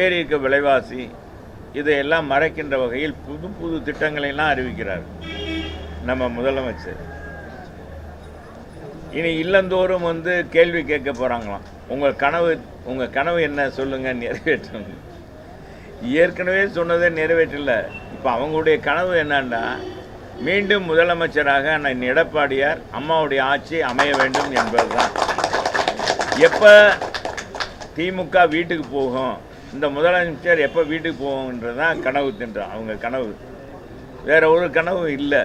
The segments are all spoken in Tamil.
ஏறியிருக்க விலைவாசி இதையெல்லாம் மறைக்கின்ற வகையில் புது புது திட்டங்களையெல்லாம் அறிவிக்கிறார் நம்ம முதலமைச்சர். இனி இல்லந்தோறும் கேள்வி கேட்க போகிறாங்களாம். உங்கள் கனவு என்ன சொல்லுங்கள், நிறைவேற்றுங்க. ஏற்கனவே சொன்னதை நிறைவேற்றல. இப்போ அவங்களுடைய கனவு என்னன்னா, மீண்டும் முதலமைச்சராக அண்ணன் எடப்பாடியார் அம்மாவுடைய ஆட்சி அமைய வேண்டும் என்பதுதான். எப்போ திமுக வீட்டுக்கு போகும், இந்த முதலமைச்சர் எப்போ வீட்டுக்கு போகுன்றது தான் கனவு தின்றான் அவங்க கனவு. வேற ஒரு கனவு இல்லை.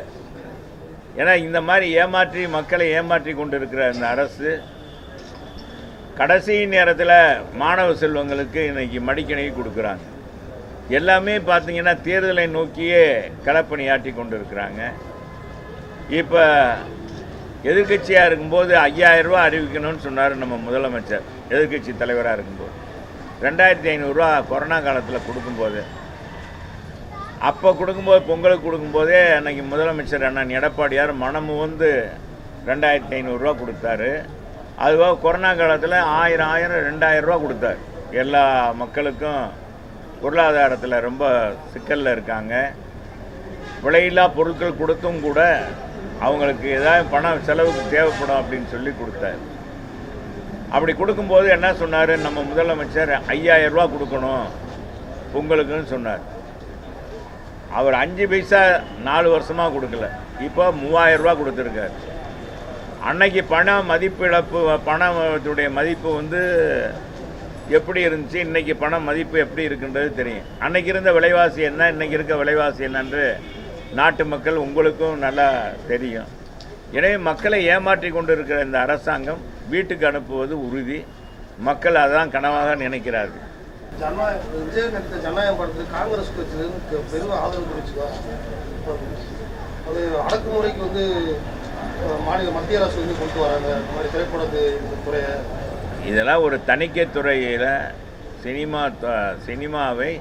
ஏன்னா இந்த மாதிரி ஏமாற்றி மக்களை ஏமாற்றி கொண்டு இருக்கிற இந்த அரசு கடைசி நேரத்தில் மாணவ செல்வங்களுக்கு இன்னைக்கு மடிக்கணி கொடுக்குறாங்க. எல்லாமே பார்த்தீங்கன்னா தேர்தலை நோக்கியே களப்பணியாற்றி கொண்டு இருக்கிறாங்க. இப்போ எதிர்கட்சியாக இருக்கும்போது 5000 ரூபா அறிவிக்கணும்னு சொன்னார் நம்ம முதலமைச்சர். எதிர்கட்சி தலைவராக இருக்கும்போது 2500 ரூபா கொரோனா காலத்தில் கொடுக்கும்போது, அப்போ கொடுக்கும்போது பொங்கலுக்கு கொடுக்கும்போதே அன்றைக்கி முதலமைச்சர் அண்ணன் எடப்பாடியார் மனமு 2500 ரூபா கொடுத்தாரு. அதுவாக கொரோனா காலத்தில் 1000 2000 ரூபா கொடுத்தார். எல்லா மக்களுக்கும் பொருளாதாரத்தில் ரொம்ப சிக்கலில் இருக்காங்க. விலையில்லா பொருட்கள் கொடுத்தும் கூட அவங்களுக்கு ஏதாவது பணம் செலவுக்கு தேவைப்படும் அப்படின்னு சொல்லி கொடுத்தார். அப்படி கொடுக்கும்போது என்ன சொன்னார் நம்ம முதலமைச்சர், 5000 ரூபா கொடுக்கணும் பொங்கலுக்குன்னு சொன்னார். அவர் 5 பைசா 4 வருஷமாக கொடுக்கல. இப்போ 3000 ரூபா கொடுத்துருக்கார். அன்னைக்கு பண மதிப்பு இழப்பு, பணத்துடைய மதிப்பு எப்படி இருந்துச்சு, இன்றைக்கி பண மதிப்பு எப்படி இருக்குன்றது தெரியும். அன்னைக்கு இருந்த விலைவாசி என்ன, இன்றைக்கி இருக்க விலைவாசி என்னன்று நாட்டு மக்கள் உங்களுக்கும் நல்லா தெரியும். எனவே மக்களை ஏமாற்றி கொண்டு இருக்கிற இந்த அரசாங்கம் வீட்டுக்கு அனுப்புவது உறுதி. மக்கள் அதான் கனவாக நினைக்கிறார்கள். விஜய் நடித்த ஜனநாயகம் படத்துக்கு காங்கிரஸ் கட்சியிலிருந்து பெரும் ஆதரவு தெரிவிச்சுக்கோம். அது அடக்குமுறைக்கு மத்திய அரசு கொண்டு வராங்க இந்த மாதிரி திரைப்படத்து துறையை. இதெல்லாம் ஒரு தணிக்கை துறையில் சினிமாவை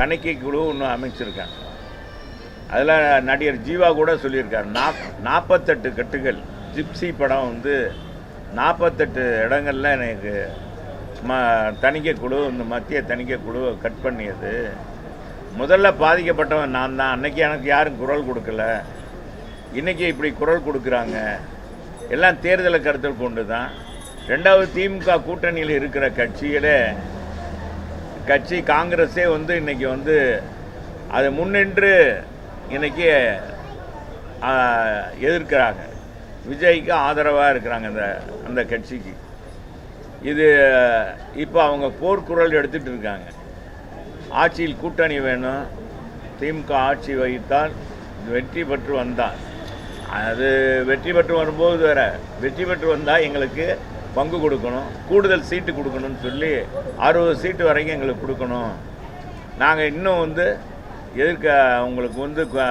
தணிக்கை குழு ஒன்று அமைச்சிருக்காங்க. அதில் நடிகர் ஜீவா கூட சொல்லியிருக்கார், 48 கட்டுகள் ஜிப்சி படம் 48 இடங்களில் எனக்கு தணிக்கை குழு, இந்த மத்திய தணிக்கை குழு கட் பண்ணியது. முதல்ல பாதிக்கப்பட்டவன் நான் தான். அன்றைக்கி எனக்கு யாரும் குரல் கொடுக்கல. இன்றைக்கி இப்படி குரல் கொடுக்குறாங்க. எல்லாம் தேர்தலை கருத்தில் கொண்டு தான். ரெண்டாவது, திமுக கூட்டணியில் இருக்கிற கட்சி காங்கிரஸே இன்றைக்கி அதை முன்னின்று இன்றைக்கி எதிர்க்கிறாங்க. விஜய்க்கு ஆதரவாக இருக்கிறாங்க அந்த கட்சிக்கு. இது இப்போ அவங்க போர்க்குரல் எடுத்துகிட்டு இருக்காங்க. ஆட்சியில் கூட்டணி வேணும், திமுக ஆட்சி வகித்தால் வெற்றி பெற்று வந்தால், அது வெற்றி பெற்று வரும்போது வேற, வெற்றி பெற்று வந்தால் எங்களுக்கு பங்கு கொடுக்கணும், கூடுதல் சீட்டு கொடுக்கணும்னு சொல்லி 60 சீட்டு வரைக்கும் எங்களுக்கு கொடுக்கணும். நாங்கள் இன்னும் எதிர்க்க உங்களுக்கு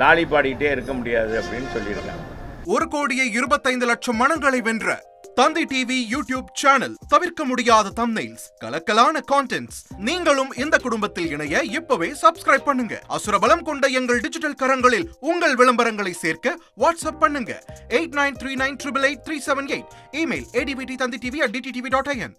லாலி பாடிக்கிட்டே இருக்க முடியாது அப்படின்னு சொல்லியிருக்காங்க. 1,25,00,000 மனங்களை வென்ற தந்தி டிவி யூடியூப் சேனல். தவிர்க்க முடியாத தம்ப்நெயில்ஸ், கலக்கலான கான்டென்ட்ஸ். நீங்களும் இந்த குடும்பத்தில் இணைய இப்பவே சப்ஸ்கிரைப் பண்ணுங்க. அசுரபலம் கொண்ட எங்கள் டிஜிட்டல் கரங்களில் உங்கள் விளம்பரங்களை சேர்க்க வாட்ஸ்அப் பண்ணுங்க. 8939888378. Email advttanditv@dttv.in.